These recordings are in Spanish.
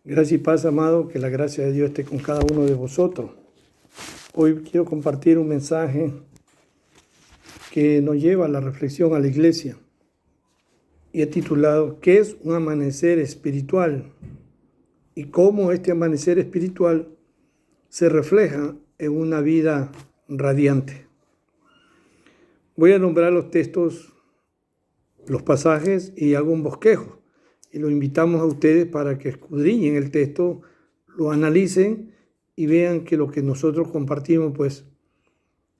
Gracia y paz, amado, que la gracia de Dios esté con cada uno de vosotros. Hoy quiero compartir un mensaje que nos lleva a la reflexión a la iglesia y he titulado ¿Qué es un amanecer espiritual? Y cómo este amanecer espiritual se refleja en una vida radiante. Voy a nombrar los textos, los pasajes y hago un bosquejo. Y lo invitamos a ustedes para que escudriñen el texto, lo analicen y vean que lo que nosotros compartimos pues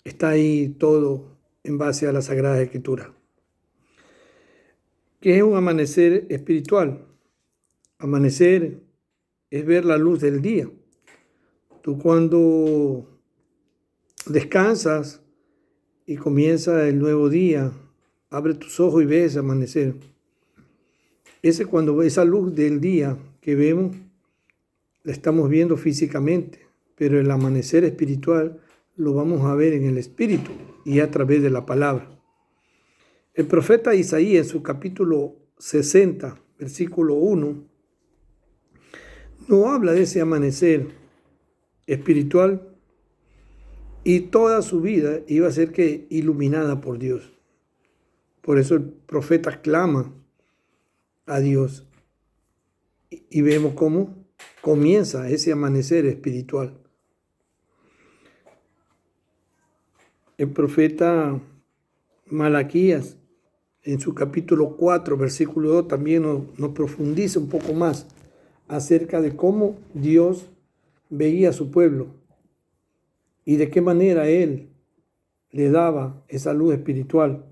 está ahí todo en base a la Sagrada Escritura. ¿Qué es un amanecer espiritual? Amanecer es ver la luz del día. Tú cuando descansas y comienza el nuevo día, abre tus ojos y ves amanecer. Ese cuando esa luz del día que vemos, la estamos viendo físicamente, pero el amanecer espiritual lo vamos a ver en el espíritu y a través de la palabra. El profeta Isaías, en su capítulo 60, versículo 1, no habla de ese amanecer espiritual y toda su vida iba a ser que iluminada por Dios. Por eso el profeta clama a Dios y vemos cómo comienza ese amanecer espiritual. El profeta Malaquías, en su capítulo 4, versículo 2, también nos profundiza un poco más acerca de cómo Dios veía a su pueblo y de qué manera Él le daba esa luz espiritual.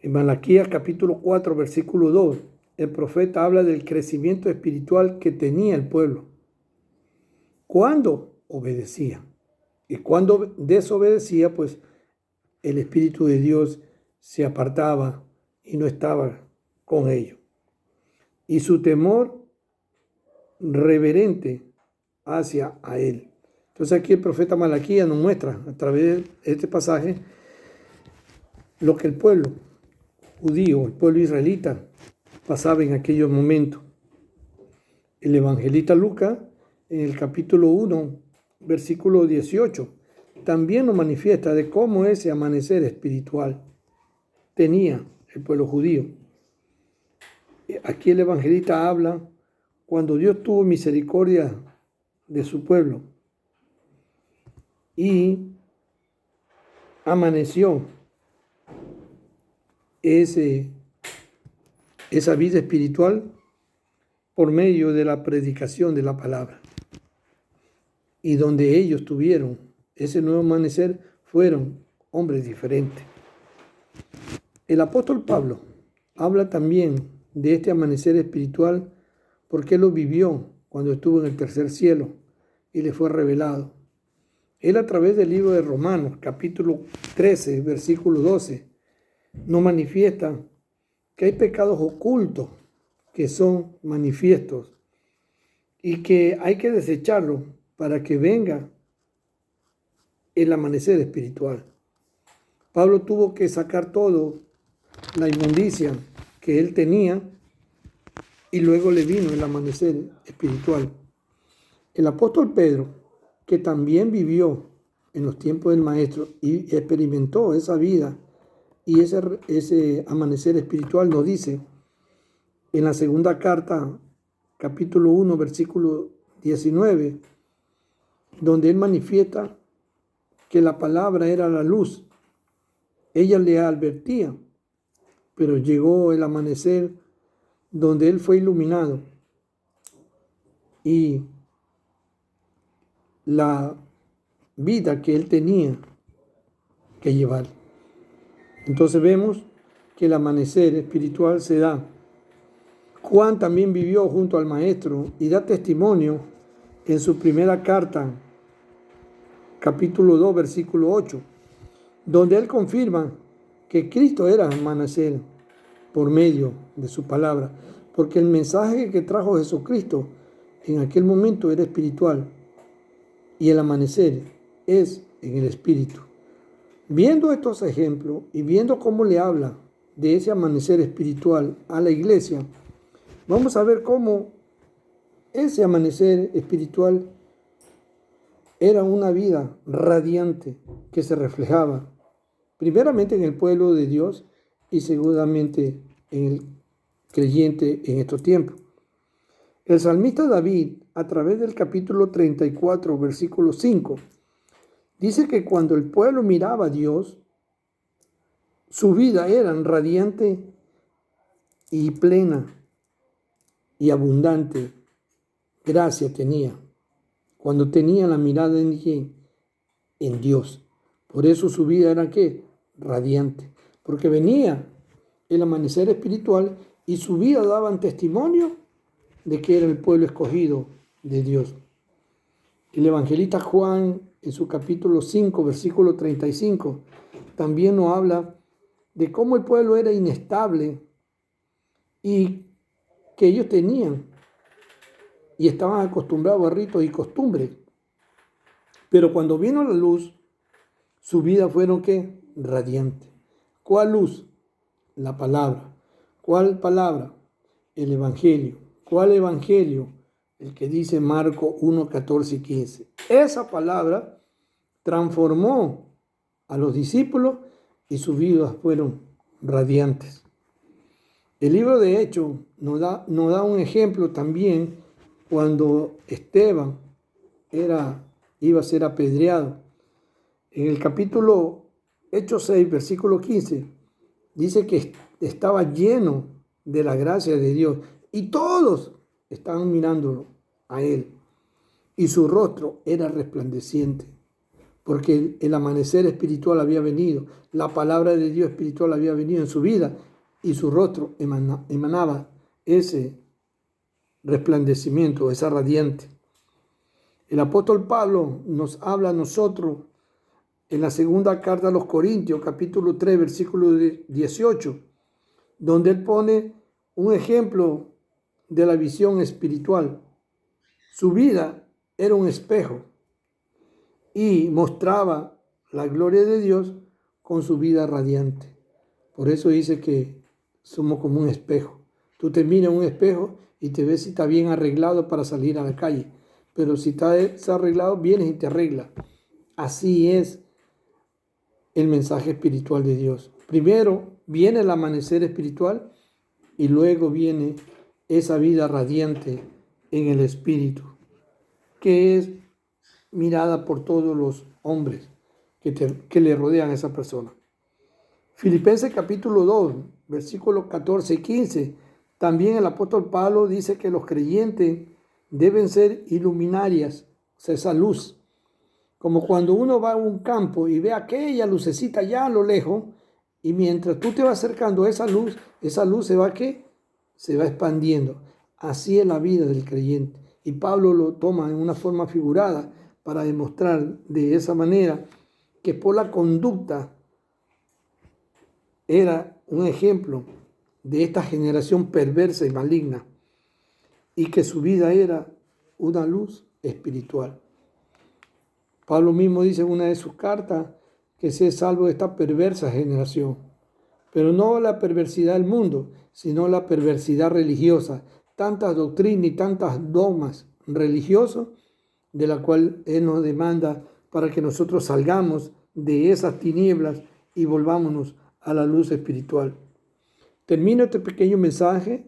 En Malaquías capítulo 4, versículo 2, el profeta habla del crecimiento espiritual que tenía el pueblo cuando obedecía. Y cuando desobedecía, pues el Espíritu de Dios se apartaba y no estaba con ellos. Y su temor reverente hacia a él. Entonces aquí el profeta Malaquías nos muestra a través de este pasaje lo que el pueblo judío, el pueblo israelita, pasaba en aquellos momentos. El evangelista Lucas, en el capítulo 1, versículo 18, también nos manifiesta de cómo ese amanecer espiritual tenía el pueblo judío. Aquí el evangelista habla cuando Dios tuvo misericordia de su pueblo y amaneció esa vida espiritual por medio de la predicación de la palabra. Y donde ellos tuvieron ese nuevo amanecer fueron hombres diferentes. El apóstol Pablo habla también de este amanecer espiritual porque él lo vivió cuando estuvo en el tercer cielo y le fue revelado. Él a través del libro de Romanos, capítulo 13, versículo 12, nos manifiesta que hay pecados ocultos que son manifiestos y que hay que desecharlos para que venga el amanecer espiritual. Pablo tuvo que sacar todo la inmundicia que él tenía y luego le vino el amanecer espiritual. El apóstol Pedro, que también vivió en los tiempos del Maestro y experimentó esa vida y ese amanecer espiritual, nos dice en la segunda carta, capítulo 1, versículo 19, donde él manifiesta que la palabra era la luz. Ella le advertía, pero llegó el amanecer donde él fue iluminado y la vida que él tenía que llevar. Entonces vemos que el amanecer espiritual se da. Juan también vivió junto al Maestro y da testimonio en su primera carta, capítulo 2, versículo 8, donde él confirma que Cristo era amanecer por medio de su palabra, porque el mensaje que trajo Jesucristo en aquel momento era espiritual y el amanecer es en el espíritu. Viendo estos ejemplos y viendo cómo le habla de ese amanecer espiritual a la iglesia, vamos a ver cómo ese amanecer espiritual era una vida radiante que se reflejaba primeramente en el pueblo de Dios y seguramente en el creyente en estos tiempos. El salmista David, a través del capítulo 34, versículo 5, dice que cuando el pueblo miraba a Dios, su vida era radiante y plena y abundante. Gracia tenía cuando tenía la mirada en quién, en Dios. Por eso su vida era ¿qué? Radiante, porque venía el amanecer espiritual y su vida daban testimonio de que era el pueblo escogido de Dios. El evangelista Juan, en su capítulo 5, versículo 35, también nos habla de cómo el pueblo era inestable y que ellos tenían y estaban acostumbrados a ritos y costumbres. Pero cuando vino la luz, su vida fueron ¿qué? Radiante. ¿Cuál luz? La palabra. ¿Cuál palabra? El evangelio. ¿Cuál evangelio? El que dice Marcos 1, 14 y 15. Esa palabra transformó a los discípulos y sus vidas fueron radiantes. El libro de Hechos nos da un ejemplo también cuando Esteban iba a ser apedreado. En el capítulo Hechos 6, versículo 15, dice que estaba lleno de la gracia de Dios y todos estaban mirándolo a él. Y su rostro era resplandeciente, porque el amanecer espiritual había venido, la palabra de Dios espiritual había venido en su vida y su rostro emanaba ese resplandecimiento, esa radiante. El apóstol Pablo nos habla a nosotros en la segunda carta a los Corintios, capítulo 3, versículo 18, donde él pone un ejemplo de la visión espiritual. Su vida era un espejo y mostraba la gloria de Dios con su vida radiante. Por eso dice que somos como un espejo. Tú te miras en un espejo y te ves si está bien arreglado para salir a la calle. Pero si está arreglado, vienes y te arregla. Así es el mensaje espiritual de Dios. Primero viene el amanecer espiritual y luego viene esa vida radiante en el espíritu, que es mirada por todos los hombres que le rodean a esa persona. Filipenses capítulo 2, versículos 14 y 15, también el apóstol Pablo dice que los creyentes deben ser iluminarias, o sea, esa luz. Como cuando uno va a un campo y ve aquella lucecita allá a lo lejos, y mientras tú te vas acercando a esa luz se va ¿qué? Se va expandiendo. Así es la vida del creyente. Y Pablo lo toma en una forma figurada para demostrar de esa manera que por la conducta era un ejemplo de esta generación perversa y maligna, y que su vida era una luz espiritual. Pablo mismo dice en una de sus cartas que se es salvo de esta perversa generación, pero no la perversidad del mundo, sino la perversidad religiosa, tantas doctrinas y tantas dogmas religiosos de la cual Él nos demanda para que nosotros salgamos de esas tinieblas y volvámonos a la luz espiritual. Termino este pequeño mensaje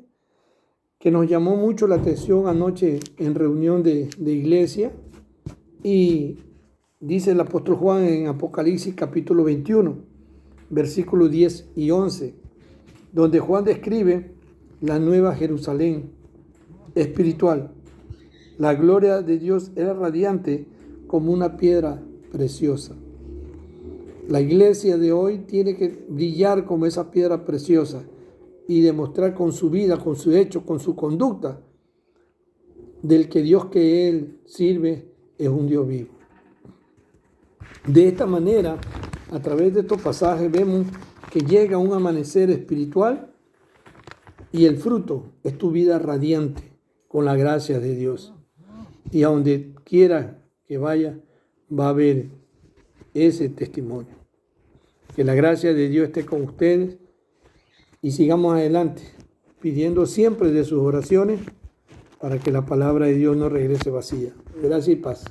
que nos llamó mucho la atención anoche en reunión de iglesia, y dice el apóstol Juan en Apocalipsis capítulo 21, versículos 10 y 11, donde Juan describe la nueva Jerusalén espiritual. La gloria de Dios era radiante como una piedra preciosa. La iglesia de hoy tiene que brillar como esa piedra preciosa y demostrar con su vida, con su hecho, con su conducta, del que Dios que Él sirve es un Dios vivo. De esta manera, a través de estos pasajes, vemos que llega un amanecer espiritual y el fruto es tu vida radiante con la gracia de Dios. Y a donde quiera que vaya, va a haber ese testimonio. Que la gracia de Dios esté con ustedes y sigamos adelante, pidiendo siempre de sus oraciones para que la palabra de Dios no regrese vacía. Gracias y paz.